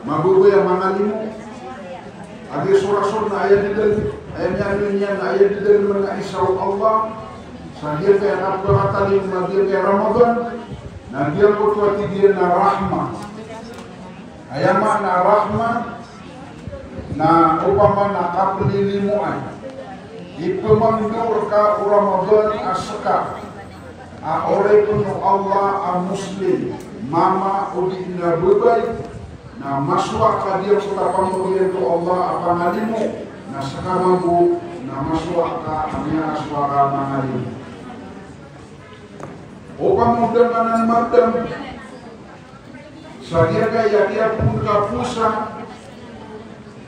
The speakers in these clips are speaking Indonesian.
mabubu yang mangalimu agi surah-surah na ayat didal ayat na ayat didal mga isaw Allah sadir kaya napakatalim nadir kaya Ramadan nadir ko tuwati dia na rahmah ayama na rahmah na upama na kaplilimuan ipamangdur ka Ramadan asaka ore kuno Allah a muslim mama udi na bebay na maswa ka dia kota pamurian to Allah apa ngalimu na sakamabu na maswa ka amia aswara mangalimu upang mudanan madam sadia kaya dia pun ka pusa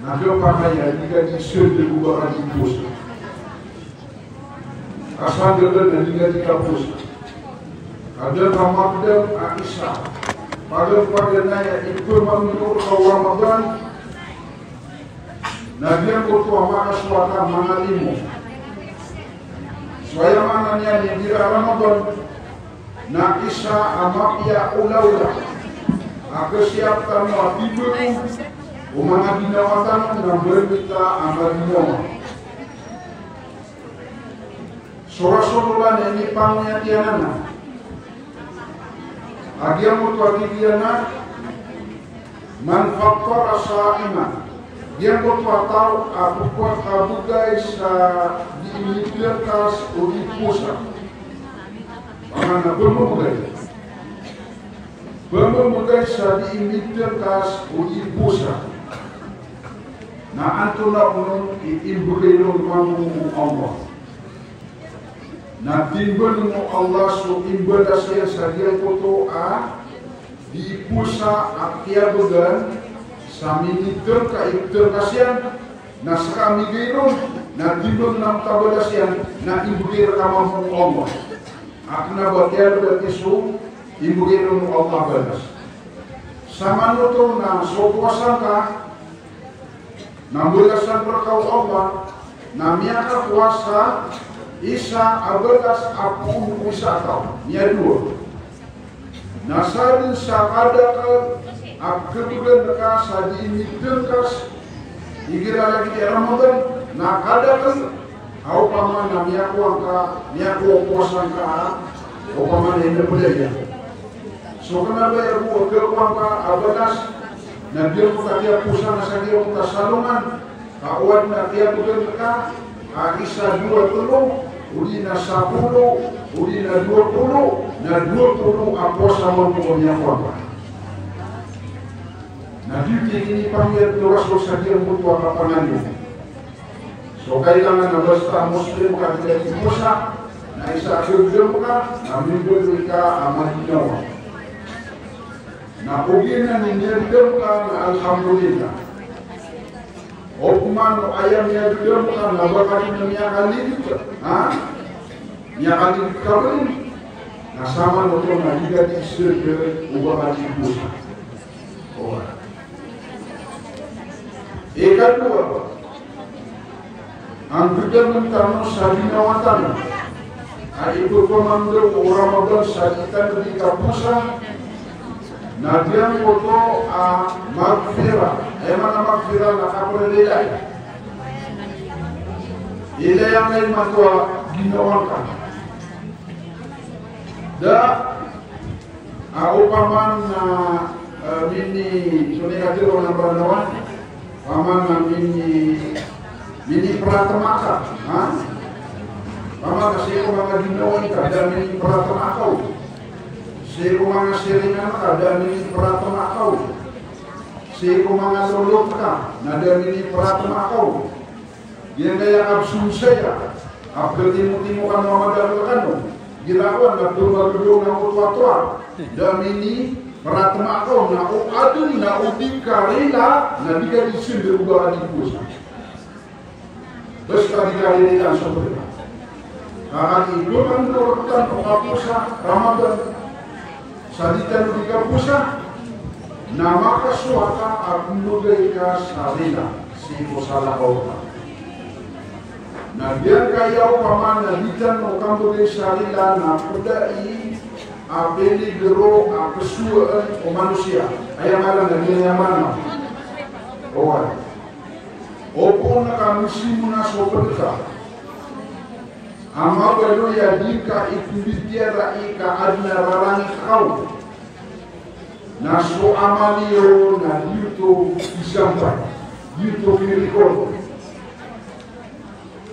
na dia pakaya diga di selde buka di pusa asal dia diga di pusa ada Ramadan Aisyah pada naya itu menurut Ramadan Nabi yang kutua mana suaka mangalimu Suaya mananya di dira Ramadan na isa amak ya ulaula aku siapkan wabibuku umanga binawatan na berbita amal nyawa surah-surah ini pangnya tianana Agian mutu diana man fattara sa'iman dia mutu atau aku kuat kabu guys diimitirkas udi pusa mana belum guys diimitirkas udi pusa na antuna unun iimbulilun mamu Allah na timbul mo Allah so imbal siya sa diyan ko to di pusa akya bugan sa minitur ka iktur kasyan na sa kami gayron na timbul ng kabalasyan na imbugir ka mo Allah akna batyar batiso imbugir mo Allah balas sama to na so puasan ka na bulasan berkau Allah na miyaka puasa Isa abelas apun wisata nia dua. Nasadin sakada ke akkebulan dekas sadi imitirkas igira lagi di Ramadan nakada ke au paman namia kuangka nia kuosan ka au paman ini budaya. So kenapa ya ku ke kuangka abelas na dia dia pusat nasadia puta salungan kawat na dia bukan dekat Isa 20 Udina 10, udina 20, na 20 apa sama punya apa. Nah di ini panggil Rasul sadir mutu apa nanti. So kailangan na basta muslim ka di pusa, na isa akhir ka, na minggu ka amal ginawa. Na ugina ninyo ka na alhamdulillah. Okuman o ayam niya bigyan mo ka nabakarin na niya kalibit ka. Niya kalibit ka rin. Nasama mo ito na higa di sirke ubah kalibit pusa. Ikatwa, ang bigyan ng tanong sa binawatan ay ito pamandang o Ramadan sa ikan di kapusa na diyan ko to magfira. Mana magfira na kapre nilay. Ilay ang ngayon matwa ginawa ka. Da upaman na mini sunikatiro ng Branawan paman na mini pratamaka. Paman kasi kung mga ginawa ka da mini pratamakaw. Siya mga siringan ka, dahil pratamakaw. Siya mga lulot ka, na dahil pratamakaw. Yan kaya absusaya. Abdul-timu-timu ka mga madalakano. Gilawan na tulog-tulog ng utwa-twa. Dahil pratamakaw na adun na udik karila na di ka disin dirubah di pusa. Basta di karila ang sobrang. Kakali ito ang nurutan o kapusa Ramadan. Saditan di kapusa nama kasuaka aknugay ka sarila siko salah ka. Na biar kayaw paman na ditan o kamugay sarila na pudai apeli gero kesuaan o manusia ayam alam na niyaman Oke. Opo na kamusimu na sopelka. Ama baru ya dika ikubitia ika adna rarangi kau. Naso amalio na yuto isampai. Yuto kirikon.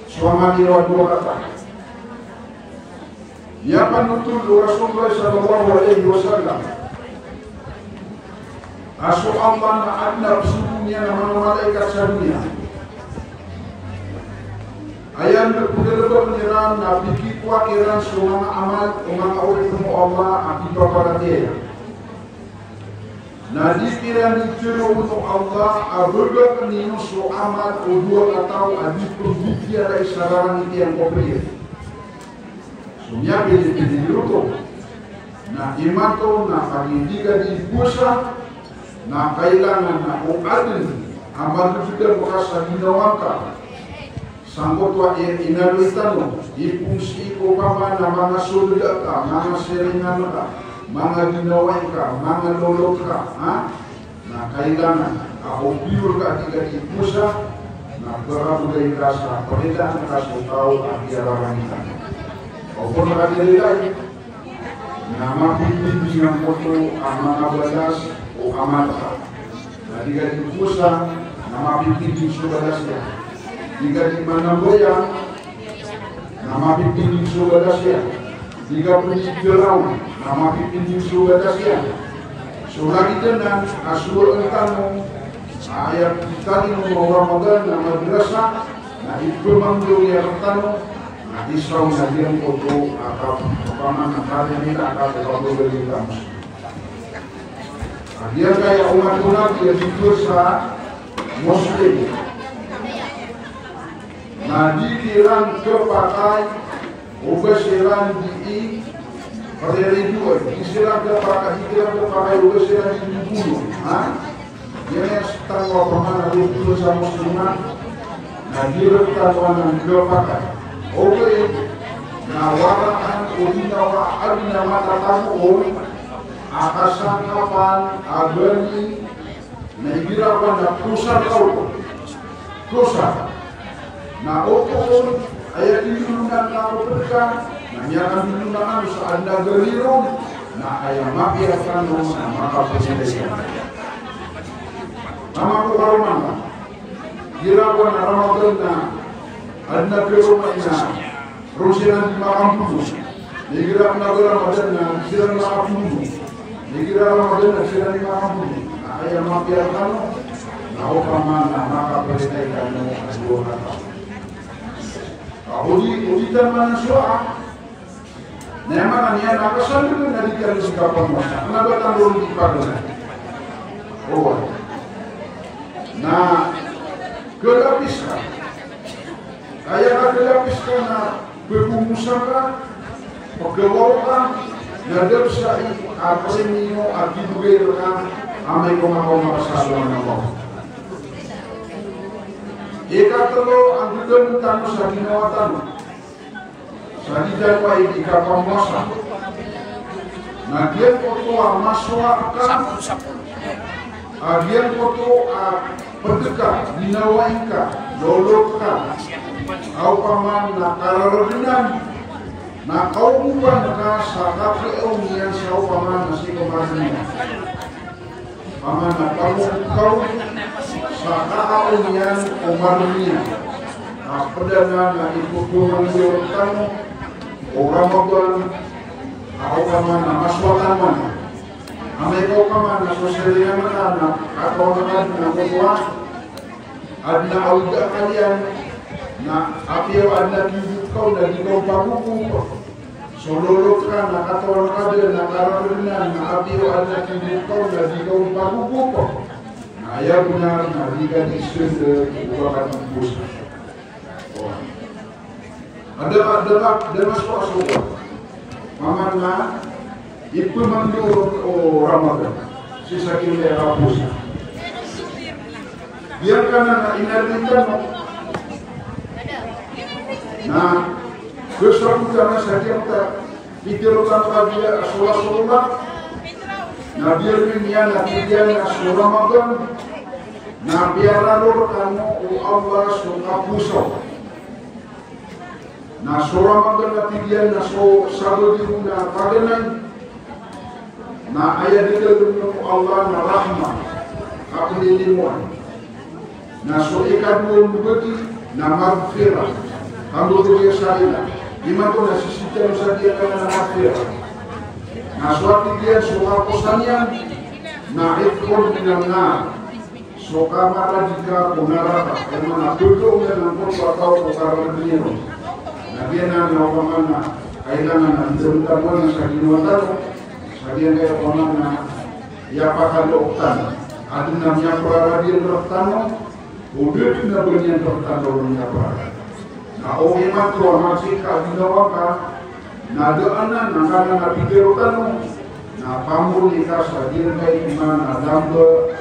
So amalio dua kata. Ya panutul Rasulullah sallallahu alaihi wasallam. Aso Allah na adna subuhnya nama malaikat sadunya. Ayam berputar penyeran nabi kikwa kiran semua amal umang awal temu Allah akibat pada dia. Nadi kiran dicuru untuk Allah aburga keninu so amal udua atau adi perbukia dari sararan itu yang kopir. Sunya pilih luto. Na imato na pagindika di busa na kailangan na uadin amal sudah bekas ginawangka. Sangko tua inaluitano ipungsi ko pama na mga sulda ka, mga seringan ka, mga ginawain ka, mga lolot ka, ha? Na kailangan ako pure ka tiga di pusa na berabulay ka sa palitan ka sa tao at iararangitan. O kung nakadilay na mapipimbingan ko to ang mga balas o amal ka. Na tiga di pusa na mapipimbing sa balas niya. Jika di mana goyang, nama pimpin surga dasya. Jika bunyi jerau, nama pimpin surga dasya. Surah kita nan asur engkau ayat kita di nomor Ramadan nama berasa. Nah itu manggil yang engkau. Nah Islam nadiran koto akal paman akal ini akal koto beri kamu. Dia kayak umat dia didosa Muslim. Nah dikiran kepakai ubesiran di pereri dua disiran kepakai dikiran kepakai ubesiran di bulu ini setangwa pemana itu sama musliman. Nah direktan dengan kepakai oke nah waraan udinawa adina mata tamu akasan kapan agani nah dirapan na pusat kau pusat. Nah, opon ayat dilungan na berkah, nah nyakan dilungan saat anda gelirung, nah ayam mapi akan nah maka presiden. Nama aku karuman, kira-kira Ramadan na anda kerumah ina, rusian di makam putus, dikira Ramadan na siran makam putus, dikira Ramadan na siran di makam putus, nah ayam mapi akan, nah opaman nah maka presiden kamu dua kata. Ujitan manusia, nama niat apa sahaja dari kalian sekapan masa. Kenapa tanggul di pagar? Oh, nah kelapiskan, ayah kelapiskan berpungusaka, pegawai, nadab sai, apa ini akibatnya amai koma masalah nama. Eka telo anggudan tanu sa ginawa tanu. Sa dijalwa ika pamasa. Nagyan ko to ang maswa ka. Agyan ko to ang pagka, ginawain ka, lolot ka. Aw paman nakararinan. Nakaupuan ka sa kapiong yan sa paman na si kumarin. Paman nakamukau sa kaawin yan umarniya. Perdana na ikutuhan yung kamu o Ramadan ako kaman na maswatan man. Amay ko kaman na soselian man na atau na kutuwa at na awda kalian na apiyo at na kibukau na ikaw pabubuko. Sololok ka na katawan ka din na kararinan na apiyo at na kibukau na ikaw pabubuko. Ayah benar nabikan isu kebuakan bus. Ada masuk surga. Mamana itu menurut Ramadan. Sisa kita hapus. Biarkan anak inarnikan. Nah, besok karena saya kita pikirkan dia sholat. Nabi Al-Minyan Nabi Ramadan na biara lor kanu o Allah sunga puso na sora magana tidian na so sabu di na paganan na ayat dito Allah na rahmah ako nilimuan na so ikadul bagi na magfirah kamu tuh salina lima to na sistem sa dia kana na magfirah na so tidian so aposanya na ikon minang so kamara jika punarata emang duduk dengan pun atau perkara beliau nabi na nawaman na kailangan na ditemukan sa ginuatan sa diyan kaya paman na yapakalooktan adun na niya para diyan bertano udah na banyan bertano niya para na o iman to masih ka ginawa ka na daanan na kana na pikirotan na pamul ika sa diyan kay iman na damba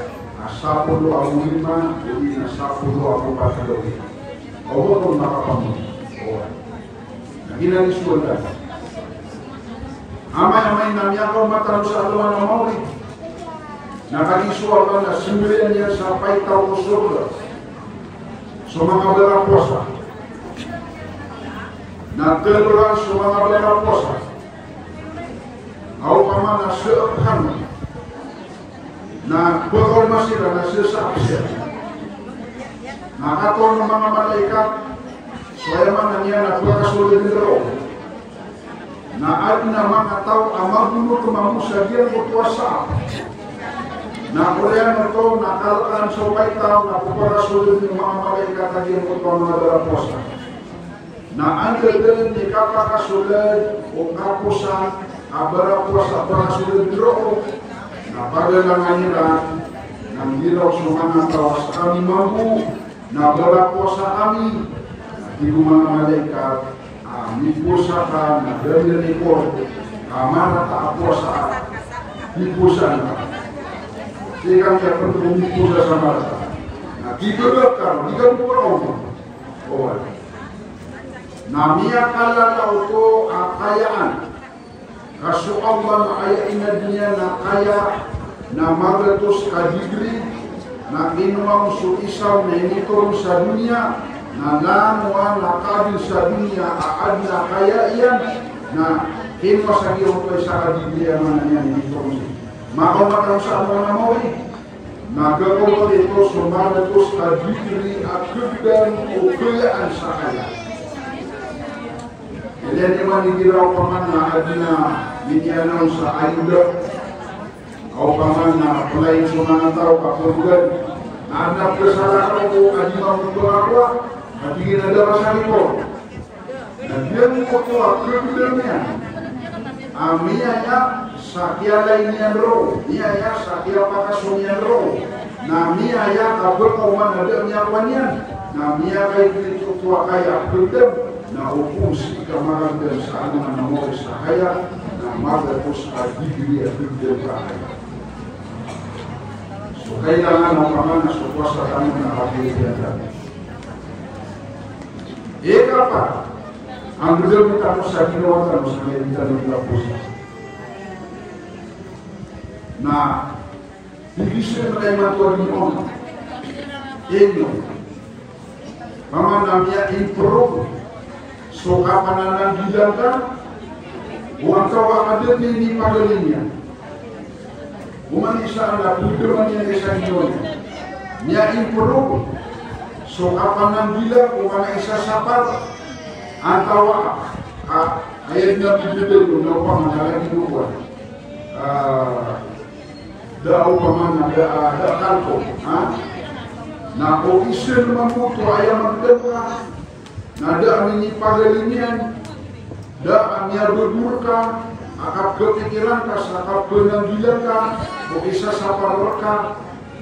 Sapuluh aku lima, jadi sapuluh aku pasal ini. Allah pun nakapamu. Nah ini dari suara. Amai namanya kau mata rusak luar mauri. Nah kali suara na sembilannya sampai tahu surga. Semua kabar puasa. Nah kedua semua kabar puasa. Kau kemana seorang. Na bakal masih ada sesaksia. Na aton ng mga malaikat saya man niya na pagkasulid nito. Na at na mga tao ang magbunot mamusagyan o tuwasa. Na kulian ito nakalaan sa upay tao na pagkasulid ng mga malaikat at yung ito mga daraposa. Na ang gagawin ni kapakasulid o kapusan abaraposa pagkasulid nito. Na padalangan nila ng dilaw sa mga tawas kami mampu na balapo sa kami at yung mga malaikat mipusa ka na damilikor marata apo sa mipusan ka sigang kaya perlu mipusa sa marata na kibelak ka di ka mukha na miya kalalaw ko kayaan kaso Allah na ayain niya na kaya na magatos kadigri na kinuwang su isaw na initon sa dunia na lamuan na kabil sa dunia aad na kaya iyan na kinuwa sa giyong ko sa kadigri ang niya initon siya makamataw sa mga namoy na gagawin ito sa magatos kadigri at kagdan o kayaan sa kaya. Kailan naman nagiraw pa man na adina bigyan sa ayuda o pa man na palayin sa mga tao kapulugan na anak kesalahan ko adina mundo ako at ginadara sa ito nagyan ko ito at kagdan niya amiyaya sa kiyalay niya ro miyaya sa kiyapakaso niya ro na miyaya kabakawan na doon niya pa niyan na miyakay dito ito kaya kagdan na upusi kamaran sa ano na mo sa kaya na magapos at bibili at bibili kaya. So kailangan ang paman na sukwasa kami na kapilihan natin. Ika pa, ang gagawin mo sa ginawa mo sa meditan ng lapusa na bigisin na kayo matuwa niyo inyo paman namanya improve so kapan bilang ka buang kawa ada ni pagalinya buman isa na puduman niya sa inyo niya improve so kapan bilang bukan isa sapar antawa ayat na pududul na pamanala ginuwa daw paman ada kalko na o isin mamuto ayam magdaka nada amini pagalinian da amia berdurka akap kepikiran ka sakap penanggilan ka o isa sapar ka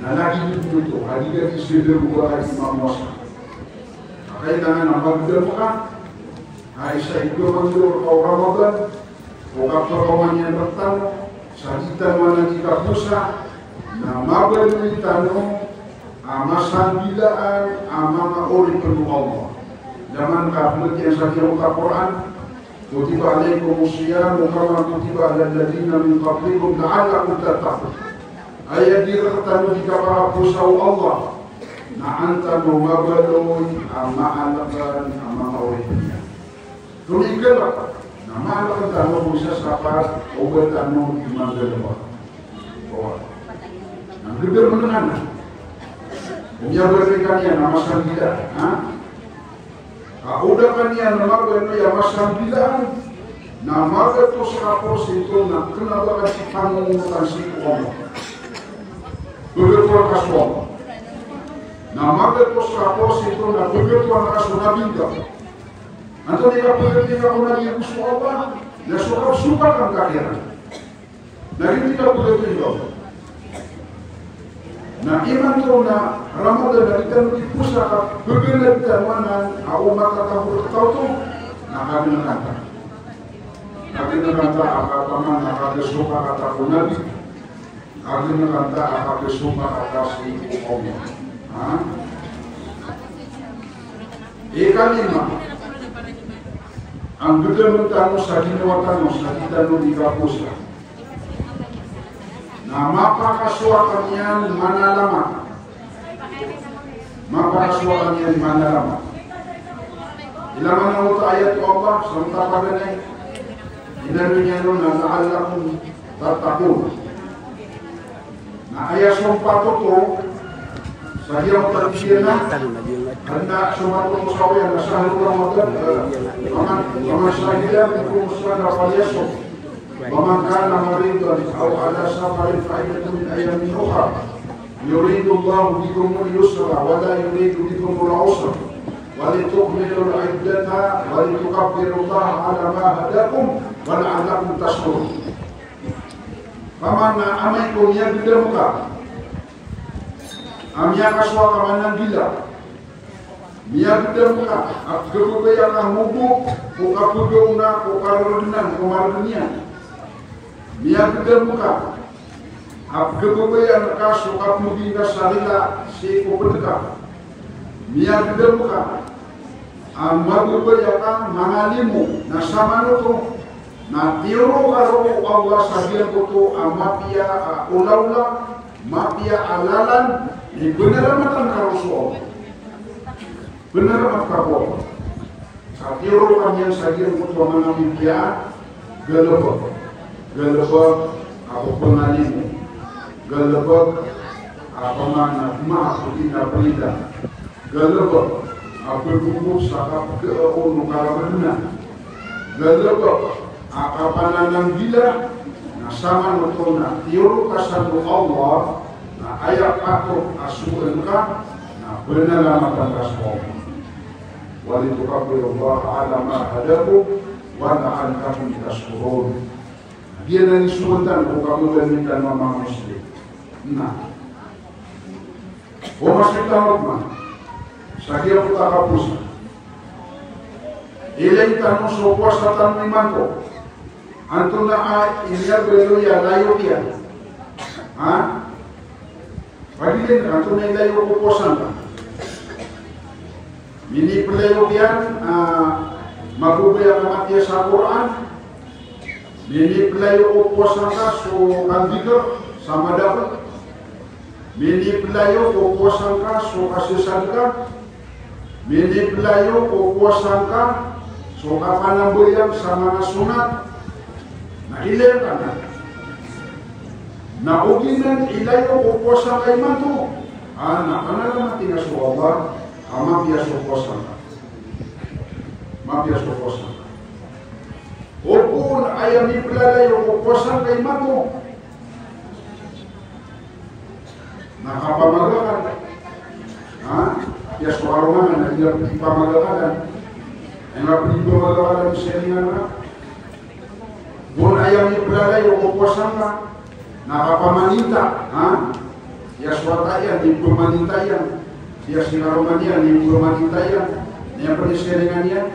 na lagi dito hadiga di seder buah di mamosa kaya tangan abagdam ka Aisyah itu mandur kau Ramadan o kapto kawannya bertano sajitan mana jika pusa na mabel tano amasan bilaan amama ori penuh Allah zaman kabel yang sakit Al-Quran kutiba alaikum usyam kama kutiba alal ladina min qablikum la'allakum tattaqun ayat diratan jika para pusau Allah na anta no mabaloy amaalakan ang mga orihinya. Tumigal na maalakan tano kung isa sapat o tano di magalawa. Ang geder menengan. Umyabar kanya nama sambila, kauda kanya nama beno ya masambila, nama beto sekapos itu nak kenapa kasih kamu kasih uang, begitu kasuang. Nama beto sekapos itu nak begitu kasuna bintang. Atau jika begitu kamu lagi kusuapa, ya suka kan kalian. Dari tidak begitu itu. Na iman to na Ramadan na ikan di pusaka begitu tamanan aku maka tahu to na kami nakanta apa paman na suka kata Nabi kami nakanta apa suka kata si Allah ikalima ang gede mentano sa ginawa sa kita no di kapusa. Nah, mapakasuakan yan manalaman. Mapakasuakan yan manalaman. Ilaman na ito ayat Allah, samta pa rin ay inano niya nun na naalakum tatakun. Na ayat sumpato to, sa hiyang tagsiyana, handa sumato mo sa uyan, nasa halong Ramadan, mga sahilan, kung saan na palyasok. ومن كان مريضا او على سفر فعدة من ايام اخرى يريد الله بكم اليسر ولا يريد بكم العسر ولتكملوا العدة ولتكبروا الله على ما هداكم ولعلكم تشكرون. Paman amaikum ya bidamuka amya kaswa kamanan gila miya bidamuka akgebuke yang ahmubu ukapudouna ukarudunan kumarudunia Mia muka, abgebuke yang kasu kapmuginga salila si kubedeka. Mia muka, amagube yang mangalimu nasamanuto na tiuro karo Allah sabian kutu amapia ula-ula mapia alalan ni beneramatan karo suam. Beneramat karo. Sa tiuro kanyang sabian kutu mangamipia gelebek. Galabag ako pangalim, galabag ako man ako pinapalita, galabag ako bubuk sa kapag-uno karabanan, galabag ako pananang gila na sama nito na tiyuro kasan mo Allah na ayak ako asukan ka na benalamatan ka sa Allah. Walitukabirullah ala ma hadaku wa la'ankakum tashkurun. Dia dari sultan kamu dan minta mama muslim. Nah, masih tahu mana? Saya kita kapusa. Ilai tanu sopas tatan limanto. Antuna ilia belu ya layu dia. Bagi dia antuna layu koposan. Ini belu dia magube yang mati sa Quran. Mini pelayo opposangka so kandiga sama dapat. Mini pelayo opposangka so kasisangka. Mini pelayo opposangka so kapanamboyan sama nasunat. Na ilan kana. Na uginan ilayo opposangka imanto. Anak kana tina so Allah ama biasa opposangka. Mapia so opposangka. Opun ayam iplalay o kuposan kay mato. Nakapamagakan. Ya suaraman na hindi pamagakan. Ay mapagpamagakan sa ringan na. Opun ayam iplalay o kuposan ka. Nakapamanita. Ya suata yan, hindi pumanita yan. Ya sinaroman yan, hindi pumanita yan. Yan paniseringan yan.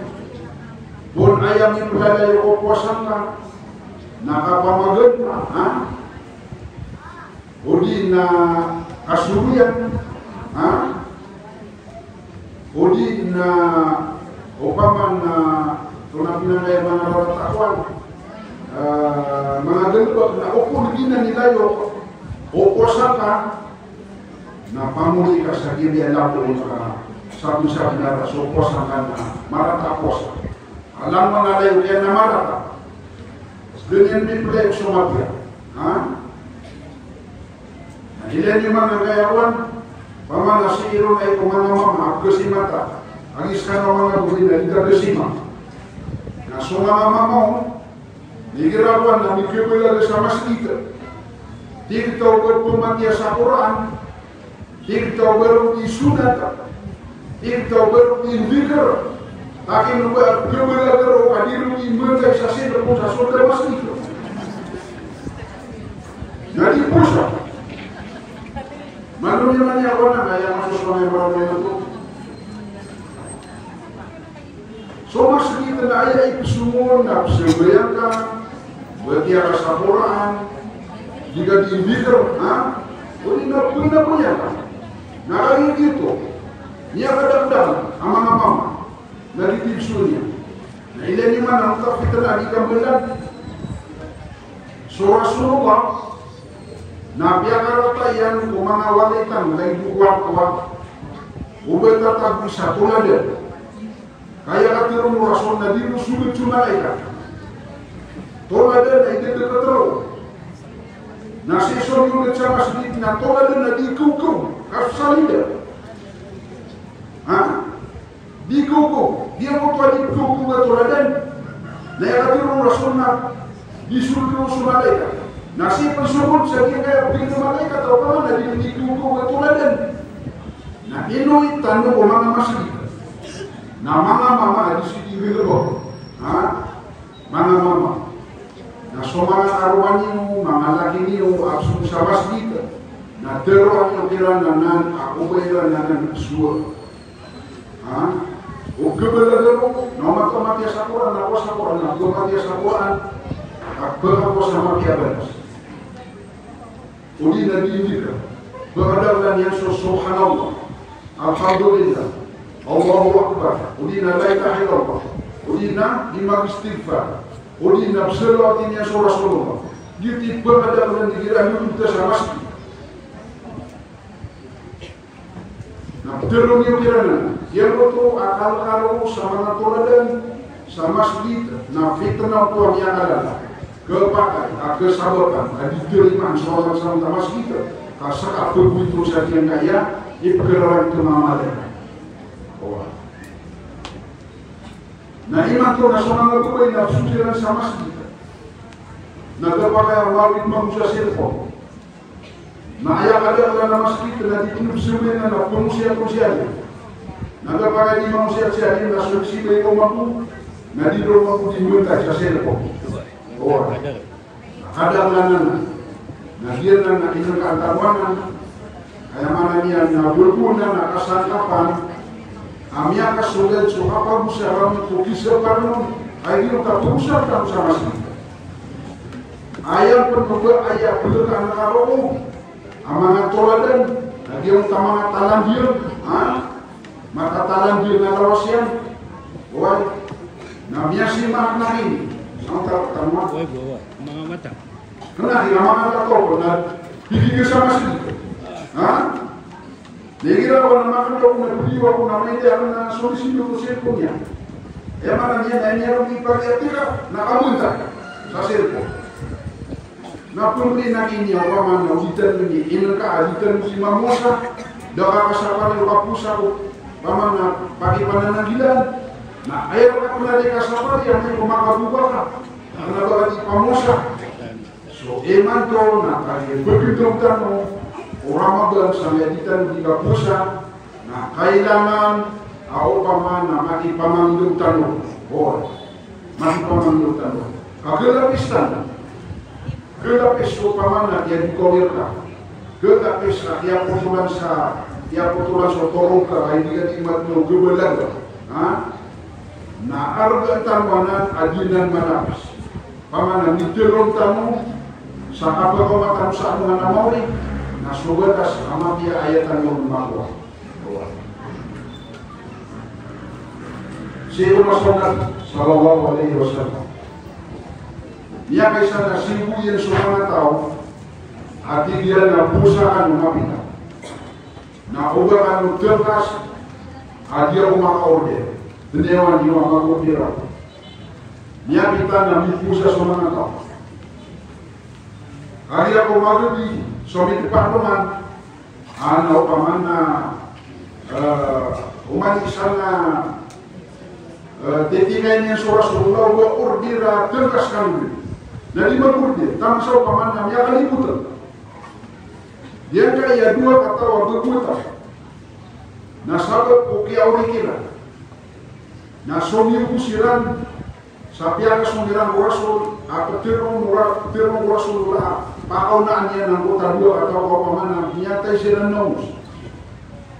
Pun ayam yang berada di oposan ka, nakapamagat na, udi na kasuruyan, udi na upaman na tunapinangay mga ratatawan, mga ganito na upul gina nila yung oposan ka, na pamuli ka sa kanya lapo ka sabi-sabi na so posa ka na marata posa. Alam mo na layo kaya na marata. Ganyan din pala yung sumapya. Ilan yung mga gayawan, pamana si Iro na ito mga mama, agkasimata, ang iska ng mga buhay na ikagkasima. Na so mga mama mo, nagirawan na mikipila sa masjid. Dito ko pumatya sa Quran, dito baru isunat, dito baru invikar. Akin lupa kepila garo kadiru imerda sa sila po sa surga masjid. Jadi pusat. Malunya mana ako na kaya masuk sa mga barangay na ito. So masjid na ay ipisumun na sebayangkan, bertiara sa Quran, jika diinvikar, uli na punya kan. Nakali gitu, niya kadang-kadang ama-ama na ditipsunya. Na ilan yung manang kapitan di kambelan. So Rasulullah na biyakarata yan kung mga walitan na ibukuan-kuan ubay tatag bisa tuladan kaya katirong Rasul na di sulit malaikat tuladan ay dito na sison yung sa masjid na tuladan na di kukum kasalida di kukum dia mo pa di kukum na tuladan na katirong Rasul na di sulit malaikat. Nasi pensubut saya kira pintu malaikat atau apa mana di tubuh ketuladan. Nah ini tanda orang masjid. Nah mama di sini dulu, mama. Nah semua arwahnya, mama lagi ni, absen sabas kita. Nah terus yang kira nanan, aku bayar nanan suar. Oke belajar, nama mati sakuran, nama sakuran, nama mati sakuran. Apa sama kiabat. Uli Nabi Indika berhadapan yang subhanallah, alhamdulillah, Allahu Akbar, uli na la ilaha illallah, uli na lima istighfar, uli na berselawat yang Rasulullah. Gitu berhadapan dengan kita sama sekali. Nah, terus yang kirana, yang itu akal-akal sama naturadan, sama sekali, nah fitnah Tuhan yang ada. Kepakai, kesabaran, diterima seorang sama kita. Kasar begitu saja yang kaya, ibarat itu mamalnya. Nah iman itu nasional itu baik nafsu jalan sama kita. Nah kepakai awal manusia silpo. Nah ayat ada nama kita nanti penuh semuanya, nah manusia. Nah kepakai di manusia jadi nasional si baik mampu, nah di rumah mampu diminta silpo. Ada lanan, nah dia nak ingin kantawanan, kayak mana dia nak berguna, nak kasangkapan, amia kasulit suhapa musyarakat itu kisah karena ayat tak berusaha kamu sama sekali. Ayat penuh ayat belum anak kamu, amanat toladan, dia utama talan dia, mata talan dia ngalawasian, nah biasa makna ini. Sampai pertama, mga mata. Kena di mga mata ko na bibigyan sa masjid. Dikira ko na makita ko na buliwa ko na may diyan na solisito ko cellphone niya. Mana niya na niya rin ipag-iatira, nakamunta sa cellphone. Napumuli na kinyo pa man na ulitan mo niya, ulitan mo si Mamosa, daw kakasapan ng kapusa ko, paman na pakipananagilan. Nah, air aku dari kasar yang kumakabuka, karena bagi pamusa. So, iman to na kaya begitu tano, orang magang sampai ditan di kapusa. Nah, kailangan au paman na mati pamangdung tano, mati pamangdung tano. Kagelapistan, gelapis so paman na dia dikawirka, gelapis na dia putulan sa torong ka, hindi ka timat mo gebelag, na arga tampanan adinan manapis. Pamana nitiron tamu sa kapagawa tamu sa mga namawri na sugatas ama dia ayatan mo lumakwa. Si Rasulullah sallallahu alaihi wasallam. Niya kaysa na sibuyan sa mga tao, hati dia na pusa ka lumapita. na oba anu terkas adia umaka orde denewan di umaka orde ra nia kita na mipusa somana ka adia ko magbi somi departemen ana upamana umat isana tetingannya surah-surah wa urdira terkas kami na 5 urde tama sa upamana ya kalibutan dia kaya dua kata wa berputar na sabat uki aurikira na somi usiran sapiaga songiran rasul atau tirong rasulullah pakau na anya nang kota dua kata wa pamana nyata isiran naus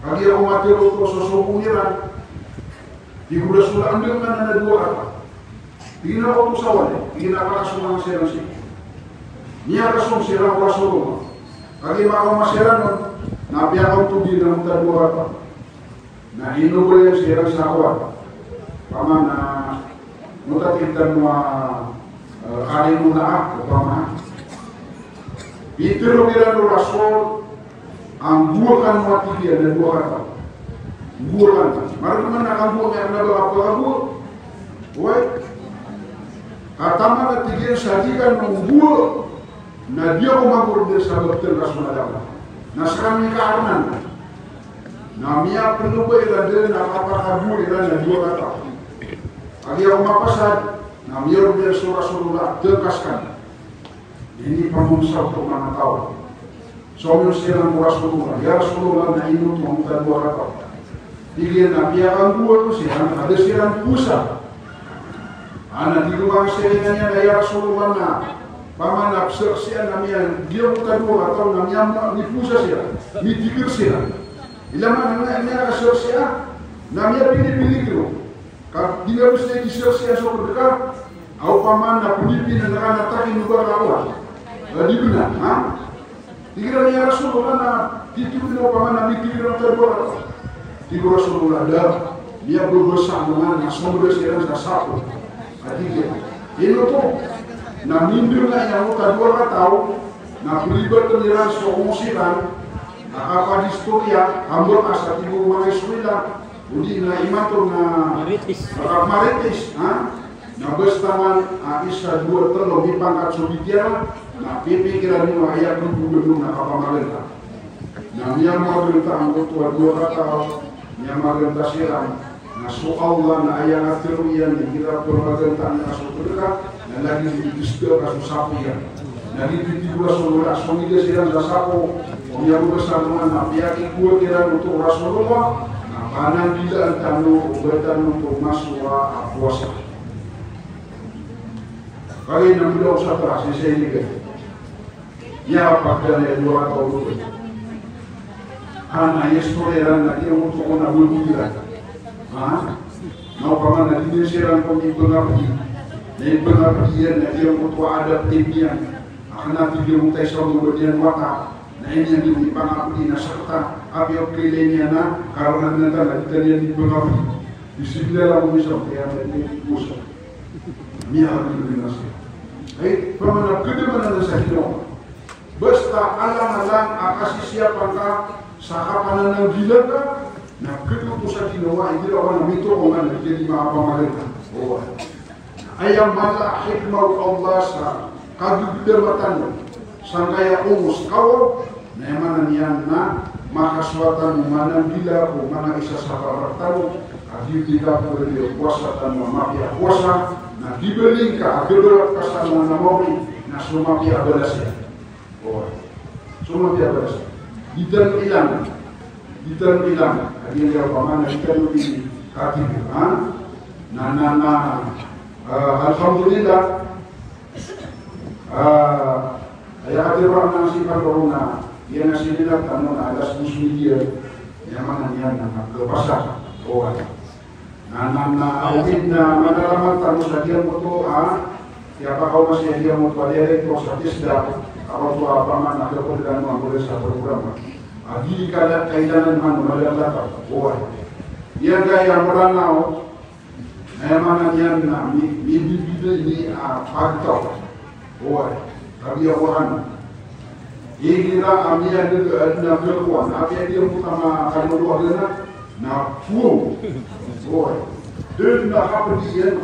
kagi ako matiro to sosopungiran di rasul andil na dua kata tingin ako to sawale tingin ako kasunang siran si niya kasong siran rasulullah kagi makau masiran nabi ako tugi na muta dua kata na ino ko yung siran sakwa pamana muta tintan mo kali mo na ako pamana itiro kiran rasul ang bukan mati dia dan dua kata bukan mari mana kamu yang ada apa kamu woi kata mana tiga sajikan menggul na dia umakur dia sabab terkas menadalam na sekarang ni karenan na mia perlu bela dia na apa kamu iran na dua kata agi aku mapasad na mia dia surah terkaskan ini pangungsa untuk mana tahu soalnya siang Rasulullah ya Rasulullah na inu tuh muka dua kata tiga nabi akan dua tuh siang ada siang pusat anak di ruang seringannya ya Rasulullah na paman absursian namanya dia muka dua kata namanya di pusat siang di tiga siang ilama namanya absursian namanya pilih-pilih gitu kalau dia mesti disursian so berdekat au paman na punipi na nakatakin lugar awal di benar ha tiga ya Rasulullah na titik na pamana tiga terbuat tiga Rasulullah ada dia berusaha dengan sumber sekarang sa satu tiga ini tuh na mindir na yang uta dua tahu na pribadi pendiran somusiran na apa historia ambon asa tiga mga eskwela udi na imato na maritis ha na bestaman isa dua terlalu di pangkat sobitiara na pipikiran mo ayat ng gubernur na kapamalenta na niya magalenta ang tuwa dua kata niya magalenta silang na so Allah na ayat at teruyan na hirap ko magalenta ang nakasoturika na lagi digistel ka susapo yan na dititibula sulula sumida silang sasapo o niya bukasan naman na piyaki kuwa kiran untuk Rasulullah na panang bila ang tano ubatan untuk maswa puasa kali na bilaw sa taas ni Seniga ya pakdala dua atau lebih. Anak yes toleran na dia untuk ona bulbulan. Ah, mau paman na dia seran komi bengapi. Nei bengapi na dia untuk adaptibian. Akan dia mutai sawu bedian wata. Na ini yang di pangapi na serta api okelenya na karena nanti kita dia di bengapi. Di sebelah lalu bisa dia di pusat. Mia binasi. Hey, paman kedua mana sakit. Basta alang-alang akasi siapa ka sa kapanan ng gila na kedua pusat ginawa hindi ako na mito kung ano hindi makapamagalita. Ayang mala hikmah Allah sa kagubidarmatan sa kaya umus kawo na emanan yan na makaswatan manang gila kung mana isa sa kabartano at hindi ka po rin puasa at mamapya puasa na gibeling ka agaberat kasama na mawin na sumapya abalasya. Semua dia beres. Ditan hilang, Ada yang pamana ditan di kaki. Alhamdulillah. Ayah hati orang nasi corona, dia nasi tidak tamu ada muslim dia, yang mana dia nak ke pasar. Awin mana lama tamu saja moto siapa kau masih dia moto dia itu statis dah. Kalau tua paman nak dapat dengan boleh satu program. Adi kada kaidanan man malam dapat. Dia gaya meranau. Emang dia na mi ini pagtaw. Tapi orang Igira amia na berkuan, apa dia utama kalau luar na full, boy. Dan na kapedian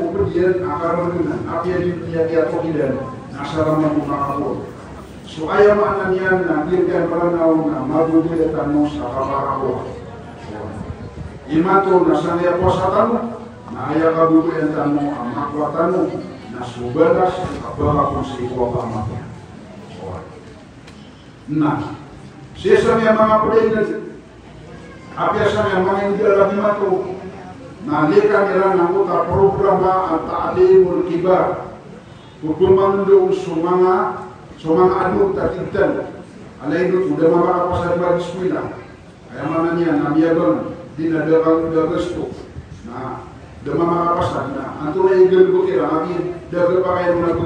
akar dengan apa dia tokidan, nasaran menggunakan. So ayam anaknya na dia kan peranau na mabu dia tanu sakaparaho. Imato nasanya puasa tanu, na ayah kabutu yang tanu amak tanu, na subadas kabara kunci kuapa amaknya. Nah, sesama yang mga padayin apa yang mga hindi lagi mato, nalika nila ng uta programa at ta'alimul kibar, kukumang doon sumanga adult at intel, alay doon, udah makakapasal ba di eskwela, kaya mana niya, namiyagon, dinadagang dagasto, na dama makakapasal, na anto na igil ko kira, akin, dagal pa kayo na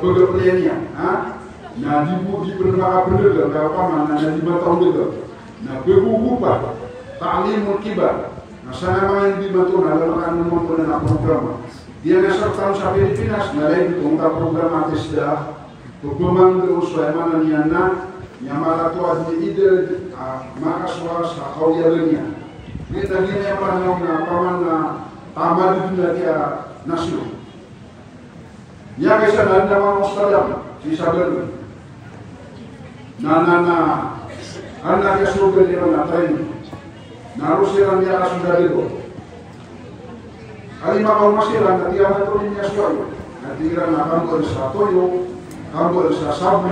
pagkaplayan niya, ha? Na di pernah bener dan apa mana di batang bener. Nah berupa ta'limul kibar. Nah sana main di batu dalam akan mempunyai program. Dia nasab tahun sampai di Pinas, nalai di tunggal program atas dah. Pemang berusaha mana niana, nyamala tu ada ide maka suara sakau ya lenya. Ini tadi yang pernah apa mana tamat di dunia dia nasional. Ya kisah dan nama Australia, sisa bener. Anak yang sudah natain, narusiran dia sudah itu. Kali makan masiran, nanti anak tu ini asal. Nanti kira nak ambil satu ambil sasabu,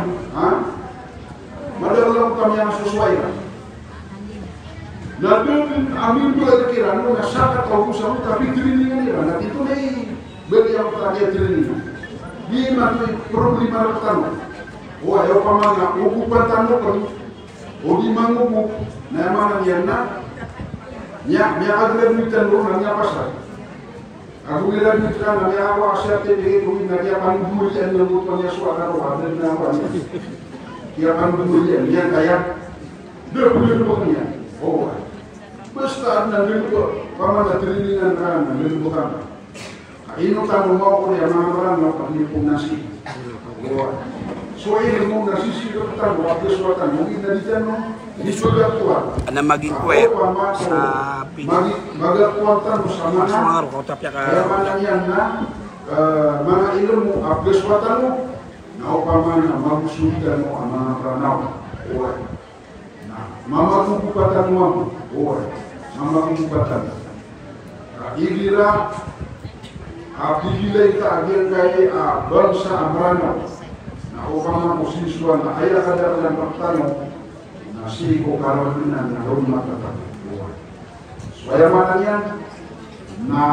Madam kami yang sesuai. Nanti ambil dua kira, nuna sakat tahu sahaja tapi training ni nanti itu ni beli yang terakhir training. Di mana problem pertama. Wah, ya pamana ukupan tanu kan, odi manguku, na mana niana, nya agak mitan lu nanya pasal. Aku bilang mitra nanya awak siapa yang itu nanya pandu yang nembutnya suara roh dan nama ni. Dia pandu yang kaya, dia boleh bukannya. Oh, besar nanti tu pamana trainingan kan, nanti bukan. Ini tamu mau yang mana nak penipu nasi. Oh. So ini mau nasi sih kita buat sesuatu mungkin dari sana di sudah kuat. Ana maging kue sa magi kuatan bersama mga kota pya ka. Kaya mana yan na mga ilmu apres kuatan mo na upama na magusulitan mo ang mga pranaw. Mama kupatan mo mama kupatan. Igira apigilay ka agen kay bangsa amranaw. Upama posiswa na ayah kadang yang pertama nasi ko karawinan na rumah tatap. Supaya mananya na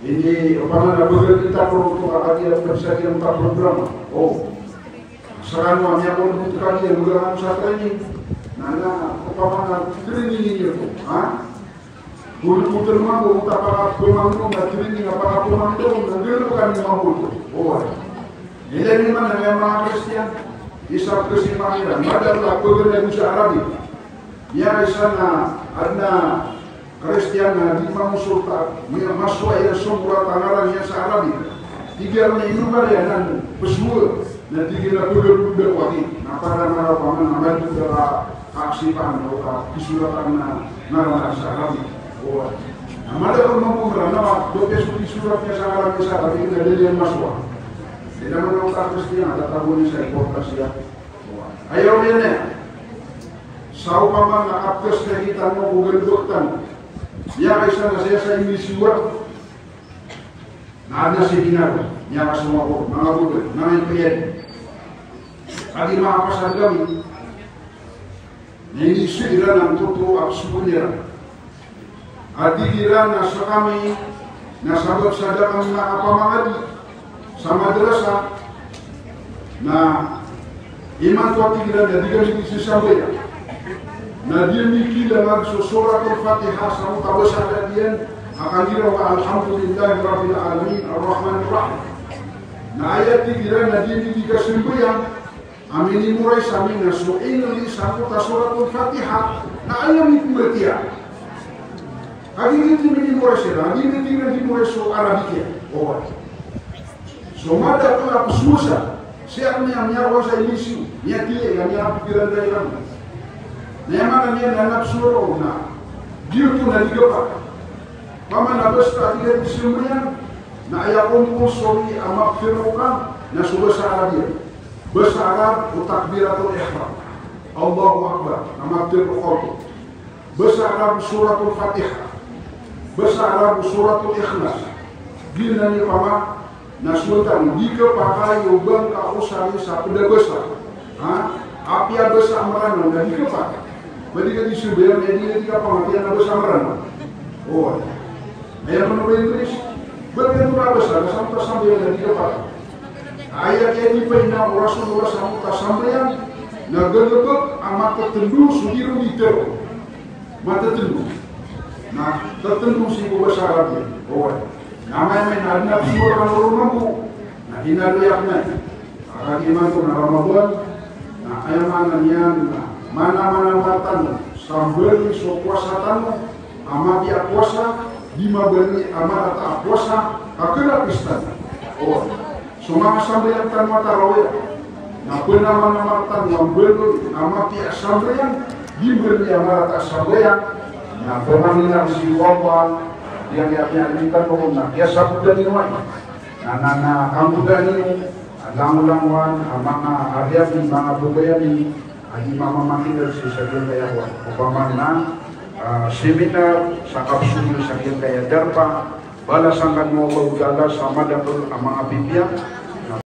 ini upama na begal kita perlu kakak persiapan empat program. Oh, sekarang mamanya pun bukan dia begal satu ini. Nana upama na training ini tu, Guru terima guru tapak pemangku na training apa pemangku na guru bukan mampu tu. Oh. Ini mana memang Kristian, Islam Kristian Pangeran. Madalah pekerjaan usaha Arabi. Ya sana ada Kristian di Mamusulta, masuk ayat sumber tangaran yang Arabi. Tiga orang ini berian pesua, nanti kita pekerja wadi. Napa nama paman nama itu adalah aksi pan atau kisuratan nama Arabi. Oh, nama dia orang nama doa suratnya Arabi kita jadi masuk. Tidak menolak Kristian ada tahun saya importasi ya. Ayo ini, saupama na apes kita mau bukan ya kisah saya ini surat. Ada sekinar, ya semua orang, mga bukan, mga klien. Adi mga pasal kami, ini sudah nang tutu absunya. Adi kira nasa kami, nasabot sada kami na apa mga di. Sama madrasah, nah iman tuati kita jadi kami bisa sampai. Nah dia mikir dengan surah Al-Fatihah sama tabasah dia akan kira wa alhamdulillahirabbil alamin arrahmanir rahim. Nah ayat kira nah dia tiga sembahyang amini murai samina su'ina li satu surah Al-Fatihah. Nah ayat ini berarti. Adi ini mini murai sera, adi ini tinggal di murai so Arabia. Oh. So mada tu aku susah, Siapa yang nyawa saya isu, dia yang pikiran dari kamu. Memang dia nanap suruh, nah, dia tu nanti apa? Paman habis tadi dia disembelian, nah ayah kumpul sori amak firman, nah sudah besar dia, besar utakbiratul ihram, Allahu Akbar, nama firman, besar suratul Fatihah, besar suratul Ikhlas, gila ni paman. Nah sultan jika pakai ubang kau usari sapeda besar, api besar merana dan jika pakai, berarti di sebelah media jika pengertian besar merana. Oh, ayat menurut Inggris berbentuk besar sampai dan jika pakai. Ayat ini pernah Rasulullah sampai sampeyan, nah gelebek amat tertendu sudiru itu, mata tertendu. Nah tertendu si besar dia. Oh. Namanya ada semua orang mampu. Nah ini ada yang lagi mantu Ramadan. Nah ayam mana matan sambil so puasa tanu, amat dia puasa, lima beli amat tak puasa, akhirnya pistan. Oh, semua sambil yang tan mata rawat. Nah pernah matan sambil amat dia sambil yang dibeli amat tak sambil yang. Nah pernah si wawan yang diapnya pokoknya dia sabut dan inuai nana kamu dan ini lang-langwan amana ada di mana budaya ni ahi mama mati dari sesajen kaya wan upamana seminar sakap sumil sakit kaya darpa balasangan mau udala sama datul amang abibia